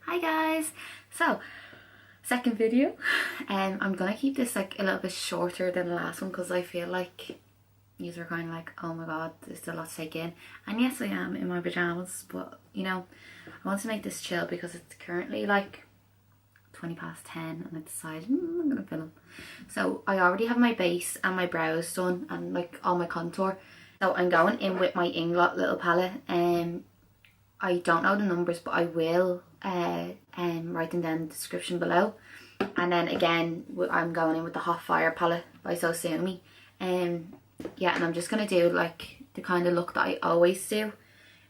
Hi guys! So, second video. I'm gonna keep this like a little bit shorter than the last one because I feel like yous are kind of like, oh my god, there's a lot to take in. And yes, I am in my pajamas, but you know, I want to make this chill because it's currently like 20 past 10 and I decided I'm gonna film. So I already have my base and my brows done and like all my contour. So I'm going in with my Inglot little palette. I don't know the numbers, but I will write them down in the description below. And then again, I'm going in with the Hot Fire palette by So Sumi. Yeah, and I'm just gonna do like the kind of look that I always do.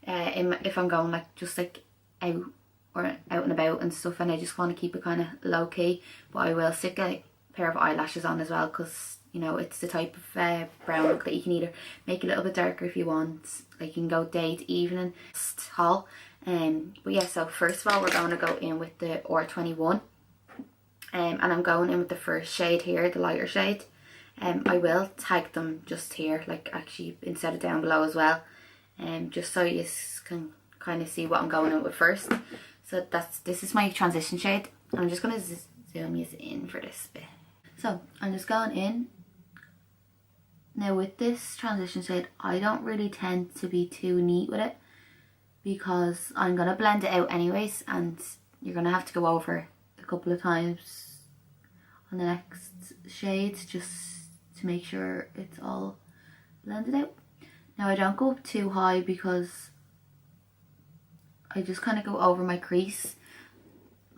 If I'm going like just like out and about and stuff, and I just want to keep it kind of low key. But I will stick a pair of eyelashes on as well because you know it's the type of brown look that you can either make a little bit darker if you want. Like you can go day to evening haul. But yeah, so first of all we're going to go in with the R21. And I'm going in with the first shade here, the lighter shade. I will tag them just here, like actually instead of down below as well. Just so you can kind of see what I'm going in with first. So this is my transition shade. I'm just going to zoom you in for this bit. So I'm just going in. Now with this transition shade, I don't really tend to be too neat with it because I'm going to blend it out anyways, and you're going to have to go over a couple of times on the next shades just to make sure it's all blended out. Now I don't go up too high because I just kind of go over my crease.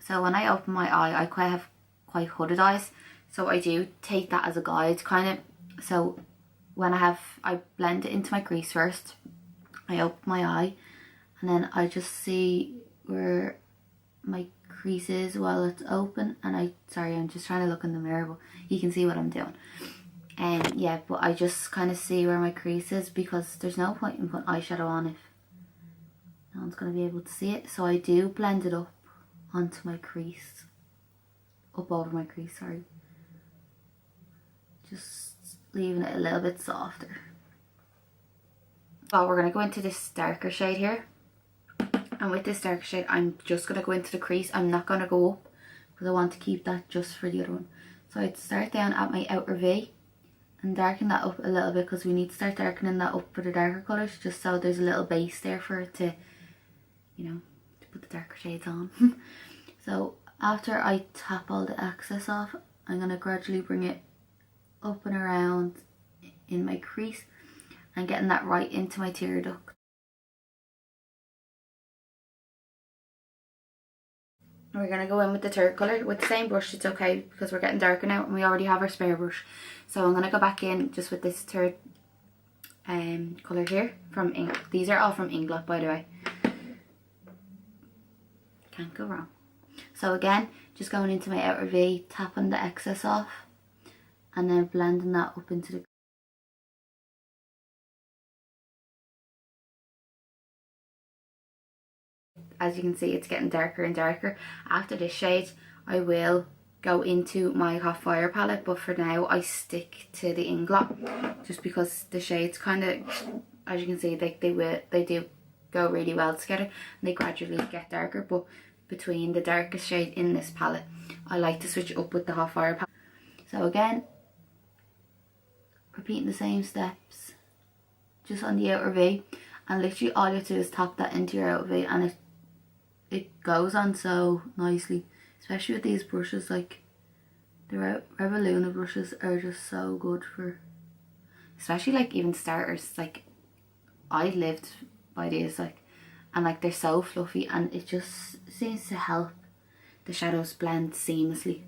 So when I open my eye, I have quite hooded eyes, so I do take that as a guide kind of. So when I blend it into my crease first, I open my eye and then I just see where my crease is while it's open, and I'm just trying to look in the mirror, but you can see what I'm doing. And yeah, but I just kind of see where my crease is because there's no point in putting eyeshadow on if no one's going to be able to see it. So I do blend it up onto my crease, up over my crease, sorry. Just leaving it a little bit softer. So we're going to go into this darker shade here. And with this darker shade, I'm just going to go into the crease. I'm not going to go up because I want to keep that just for the other one. So I'd start down at my outer V and darken that up a little bit because we need to start darkening that up for the darker colours, just so there's a little base there for it to, you know, to put the darker shades on. So after I tap all the excess off, I'm going to gradually bring it up and around in my crease and getting that right into my tear duct. We're going to go in with the third colour with the same brush. It's okay because we're getting darker now and we already have our spare brush. So I'm going to go back in just with this third colour here from these are all from Inglot, by the way. Can't go wrong. So again, just going into my outer V, tapping the excess off and then blending that up into the as you can see, it's getting darker and darker. After this shade, I will go into my Hot Fire palette, but for now I stick to the Inglot just because the shades kind of, as you can see, they do go really well together and they gradually get darker. But between the darkest shade in this palette, I like to switch it up with the Hot Fire palette. So again, repeating the same steps just on the outer V, and literally all you have to do is tap that into your outer V and it goes on so nicely, especially with these brushes. Like the Revoluna brushes are just so good for, especially like even starters. Like I lived by these, like, and like they're so fluffy and it just seems to help the shadows blend seamlessly.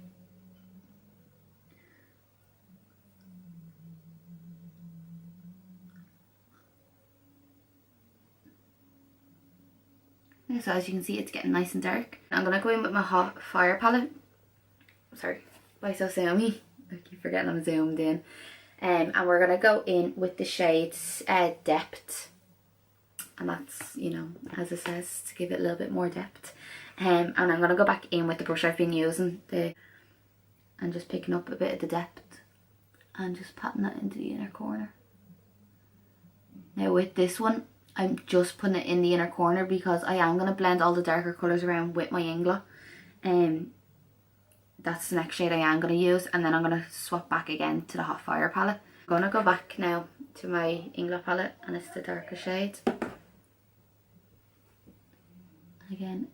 So as you can see, it's getting nice and dark. I'm going to go in with my Hot Fire palette. Sorry, by So Sumi. I keep forgetting I'm zoomed in. And we're going to go in with the shades Depth. And that's, you know, as it says, to give it a little bit more depth. And I'm going to go back in with the brush I've been using. And just picking up a bit of the depth. And just patting that into the inner corner. Now with this one, I'm just putting it in the inner corner because I am going to blend all the darker colours around with my Ingla. That's the next shade I am going to use, and then I'm going to swap back again to the Hot Fire palette. I'm going to go back now to my Ingla palette, and it's the darker shade. Again,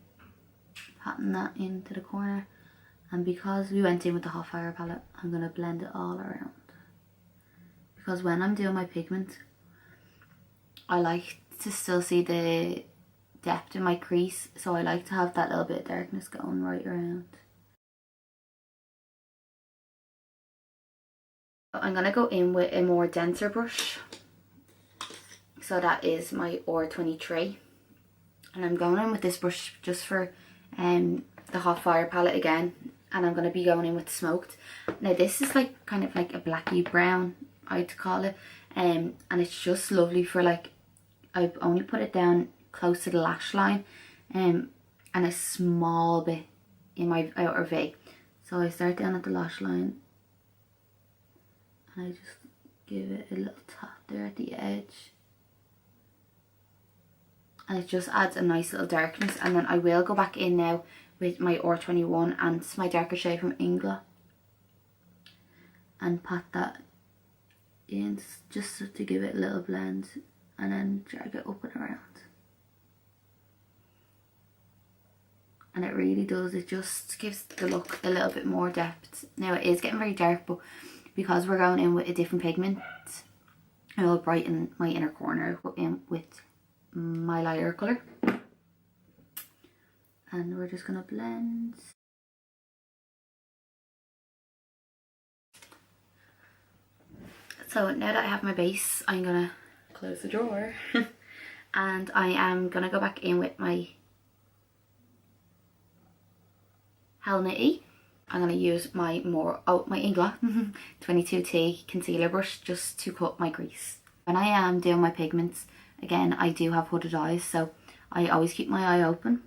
patting that into the corner, and because we went in with the Hot Fire palette, I'm going to blend it all around. Because when I'm doing my pigment, I like to still see the depth in my crease, so I like to have that little bit of darkness going right around. I'm going to go in with a more denser brush, so that is my R23, and I'm going in with this brush just for the Hot Fire palette again, and I'm going to be going in with Smoked. Now this is like kind of like a blacky brown, I'd call it, and it's just lovely for like, I've only put it down close to the lash line and a small bit in my outer V. So I start down at the lash line and I just give it a little tap there at the edge, and it just adds a nice little darkness. And then I will go back in now with my R21 and my darker shade from Ingla and pat that in just to give it a little blend, and then drag it up and around. And it really does, it just gives the look a little bit more depth. Now it is getting very dark, but because we're going in with a different pigment, it will brighten my inner corner in with my lighter colour. And we're just going to blend. So now that I have my base, I'm going to close the drawer and I am going to go back in with my Helena E. I'm going to use my Ingla 22T concealer brush just to cut my crease. When I am doing my pigments, again, I do have hooded eyes, so I always keep my eye open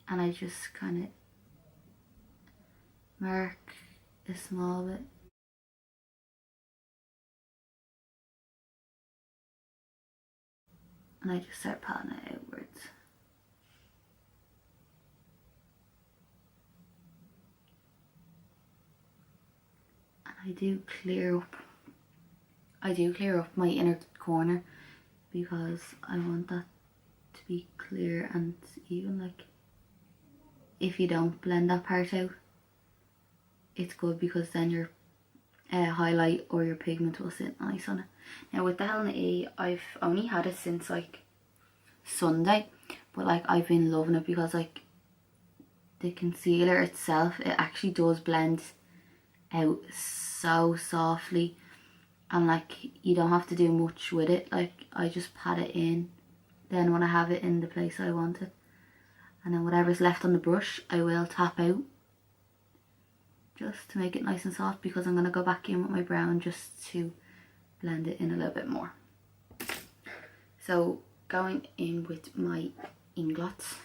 and I just kind of mark a small bit. And I just start patting it outwards. And I do clear up my inner corner because I want that to be clear, and even like if you don't blend that part out, it's good because then your highlight or your pigment will sit nice on it. Now with the Helena E, I've only had it since like Sunday, but like I've been loving it because like the concealer itself, it actually does blend out so softly, and like you don't have to do much with it. Like I just pat it in, then when I have it in the place I want it, and then whatever's left on the brush I will tap out just to make it nice and soft, because I'm going to go back in with my brown just to blend it in a little bit more. So going in with my Inglots,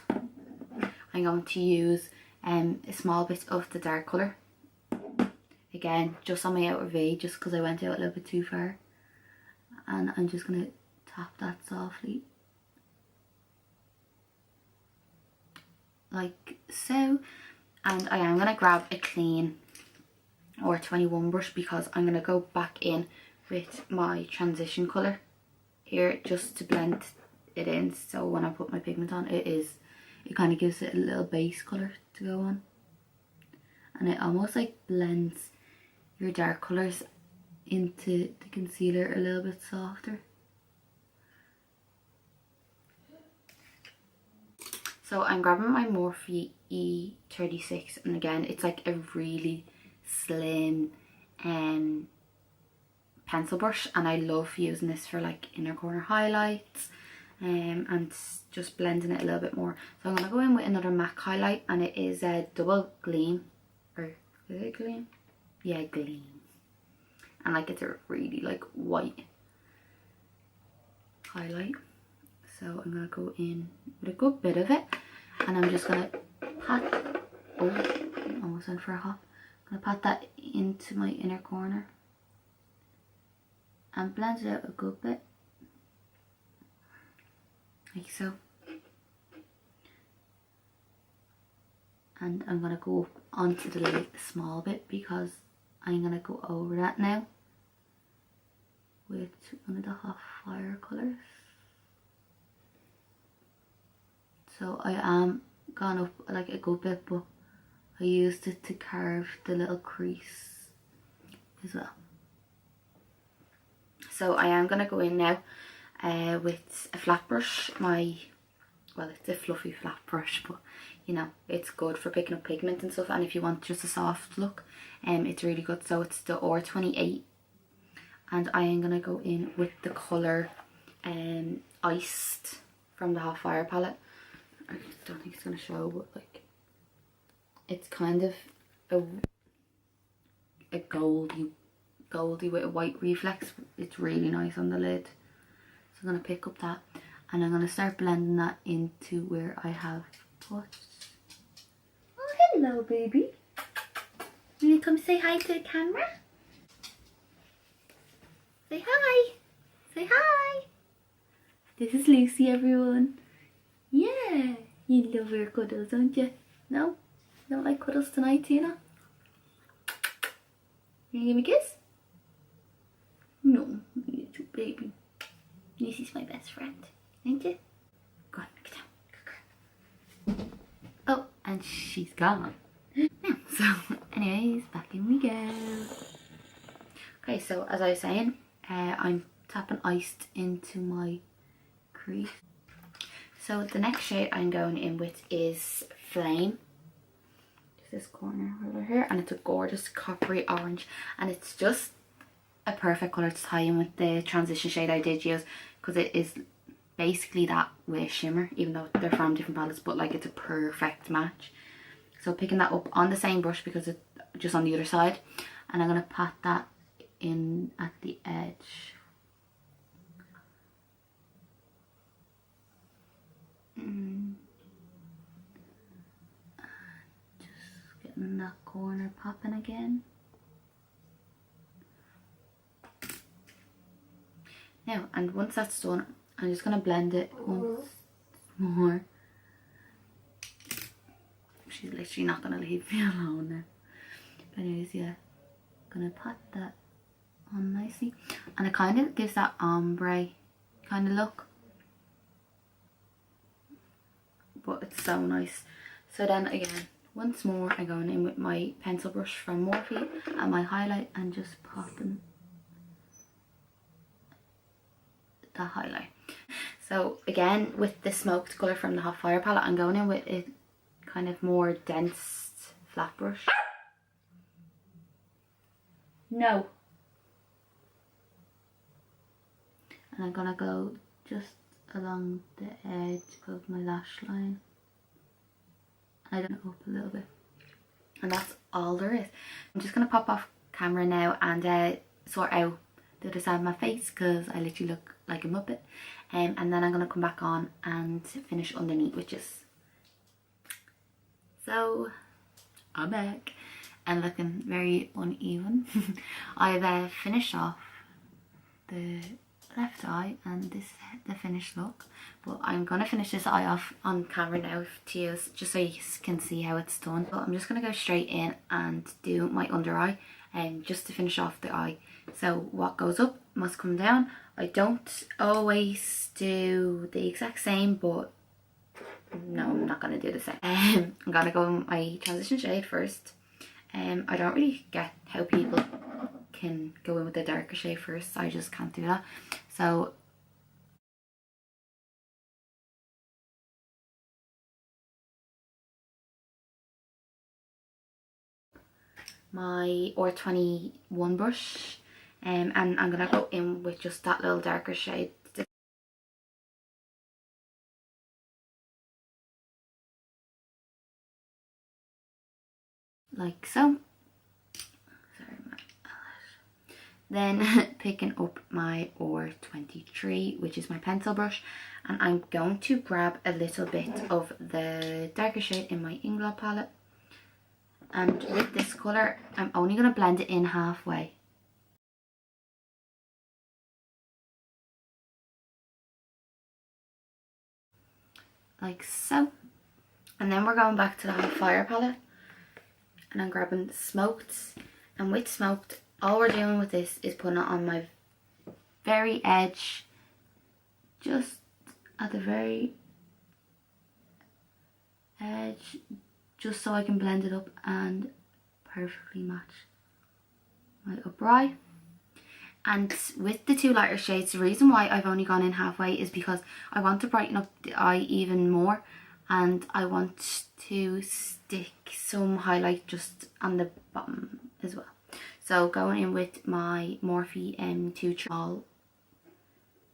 I'm going to use a small bit of the dark colour, again just on my outer V, just because I went out a little bit too far, and I'm just going to tap that softly like so. And I am going to grab a clean R21 brush because I'm going to go back in with my transition colour here just to blend it in, so when I put my pigment on, it kind of gives it a little base colour to go on, and it almost like blends your dark colours into the concealer a little bit softer. So I'm grabbing my Morphe E36, and again it's like a really slim pencil brush, and I love using this for like inner corner highlights and just blending it a little bit more. So I'm going to go in with another MAC highlight, and it is a double gleam, or is it gleam? Yeah, gleam. And like it's a really like white highlight. So I'm going to go in with a good bit of it, and I'm just going to pat, almost went for a hop. I'm going to pat that into my inner corner and blend it out a good bit. like so. And I'm going to go up onto the lid a small bit because I'm going to go over that now with one of the hot fire colours. So I am gone up like a good bit, but I used it to carve the little crease as well. So I am going to go in now with a flat brush. Well, it's a fluffy flat brush, but you know, it's good for picking up pigment and stuff, and if you want just a soft look, it's really good. So it's the R28, and I am going to go in with the colour Iced from the Hot Fire palette. I don't think it's going to show, but like, it's kind of a goldy with a white reflex. It's really nice on the lid. So I'm going to pick up that, and I'm going to start blending that into where I have put. Oh, hello, baby. Will you come say hi to the camera? Say hi. Say hi. This is Lucy, everyone. Yeah. You love your cuddles, don't you? No? You don't like cuddles tonight, Tina? You gonna give me a kiss? No, you too, baby. Lucy's my best friend, ain't you? Go on, get down. Good girl. Oh, and she's gone. Yeah, so anyways, back in we go. Okay, so as I was saying, I'm tapping Iced into my crease. So the next shade I'm going in with is Flame. Just this corner over here, and it's a gorgeous coppery orange, and it's just a perfect colour to tie in with the transition shade I did use, because it is basically that with shimmer, even though they're from different palettes, but like it's a perfect match. So picking that up on the same brush because it's just on the other side, and I'm going to pat that in at the edge. Just getting that corner popping again. Now, and once that's done, I'm just going to blend it once more. She's literally not going to leave me alone now. But anyways, yeah, going to pat that on nicely. And it kind of gives that ombre kind of look. But it's so nice. So then again, once more, I'm going in with my pencil brush from Morphe and my highlight and just popping the highlight. So again, with the smoked colour from the Hot Fire palette, I'm going in with a kind of more dense flat brush. No. And I'm gonna go just along the edge of my lash line. I don't know, up a little bit. And that's all there is. I'm just gonna pop off camera now and sort out the other side of my face because I literally look like a muppet. And then I'm gonna come back on and finish underneath, which is... So, I'm back and looking very uneven. I've finished off the left eye and this is the finished look, but I'm gonna finish this eye off on camera now to use, just so you can see how it's done. But I'm just gonna go straight in and do my under eye just to finish off the eye. So what goes up must come down. I don't always do the exact same, but no, I'm not gonna do the same. I'm gonna go with my transition shade first. I don't really get how people can go in with the darker shade first. I just can't do that. So my R21 brush, and I'm gonna go in with just that little darker shade. Like so. Sorry, my eyelash. Then picking up my R23, which is my pencil brush, and I'm going to grab a little bit of the darker shade in my Inglot palette. And with this colour, I'm only going to blend it in halfway. like so. And then we're going back to the hot fire palette and I'm grabbing smoked. And with smoked, all we're doing with this is putting it on my very edge, just at the very edge, just so I can blend it up and perfectly match my upper eye. And with the two lighter shades, the reason why I've only gone in halfway is because I want to brighten up the eye even more, and I want to stick some highlight just on the bottom as well. So going in with my Morphe M2 Small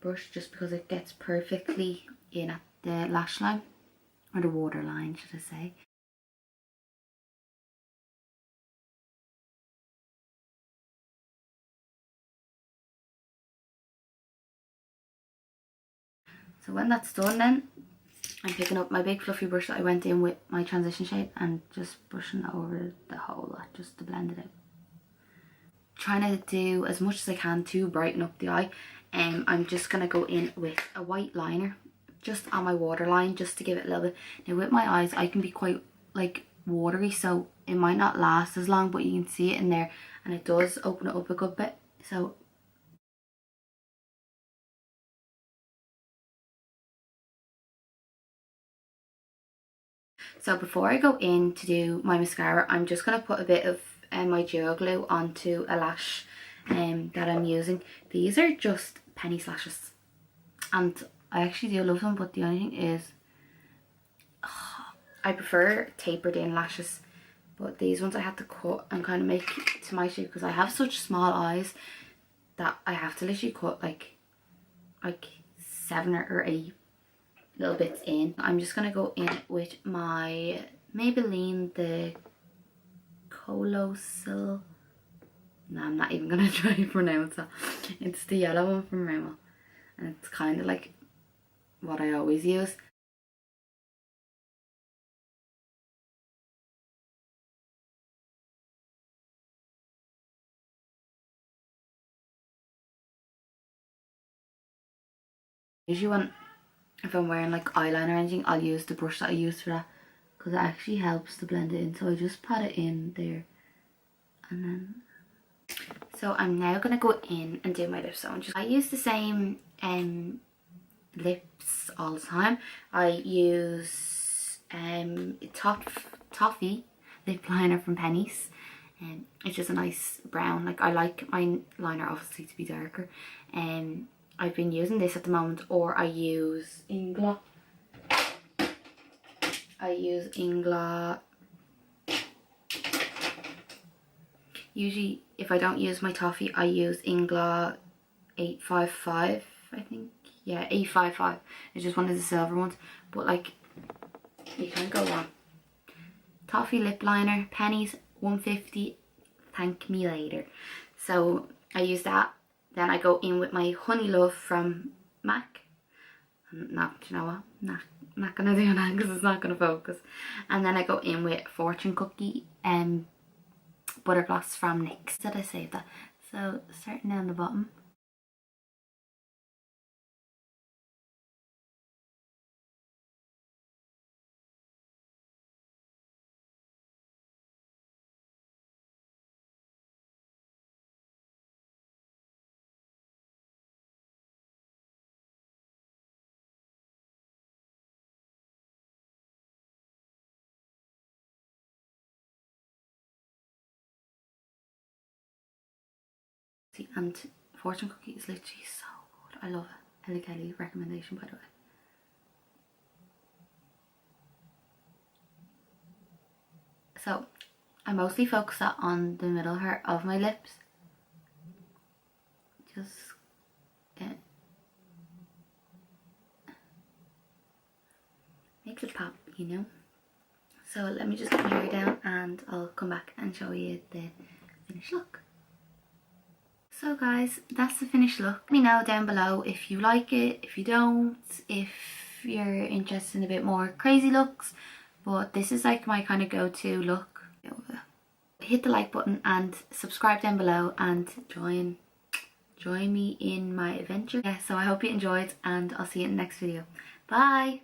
brush, just because it gets perfectly in at the lash line, or the waterline should I say. So when that's done, then I'm picking up my big fluffy brush that I went in with my transition shade and just brushing it over the whole lot just to blend it out. Trying to do as much as I can to brighten up the eye. I'm just going to go in with a white liner just on my waterline, just to give it a little bit. Now with my eyes, I can be quite like watery, so it might not last as long, but you can see it in there and it does open it up a good bit. So before I go in to do my mascara, I'm just going to put a bit of my Duo Glue onto a lash that I'm using. These are just penny slashes and I actually do love them, but the only thing is I prefer tapered in lashes, but these ones I had to cut and kind of make to my shape because I have such small eyes that I have to literally cut like 7 or 8 little bits in. I'm just going to go in with my Maybelline, the Colossal. No, I'm not even going to try to pronounce that. It's the yellow one from Rimmel. And it's kind of like what I always use. Usually when, if I'm wearing like eyeliner or anything, I'll use the brush that I use for that, because it actually helps to blend it in. So I just pat it in there and then... So I'm now going to go in and do my lips. So I use the same lips all the time. I use Toffee lip liner from Penny's. It's just a nice brown. Like, I like my liner obviously to be darker. I've been using this at the moment, or I use Ingla. Usually, if I don't use my Toffee, I use Ingla 855, I think. Yeah, 855. It's just one of the silver ones. But, like, you can't go wrong. Toffee lip liner, Penny's, 150. Thank me later. So, I use that. Then I go in with my Honey Love from MAC. No, do you know what? Not going to do that because it's not going to focus. And then I go in with Fortune Cookie Butter Gloss from NYX. Did I save that? So starting down the bottom. See, and Fortune Cookie is literally so good. I love it. Ellie Kelly recommendation, by the way. So I mostly focus that on the middle part of my lips. Just makes it pop, you know. So let me just get my hair down and I'll come back and show you the finished look. So guys, that's the finished look. Let me know down below if you like it, if you don't, if you're interested in a bit more crazy looks. But this is like my kind of go-to look. Hit the like button and subscribe down below and join me in my adventure. Yeah, so I hope you enjoyed and I'll see you in the next video. Bye!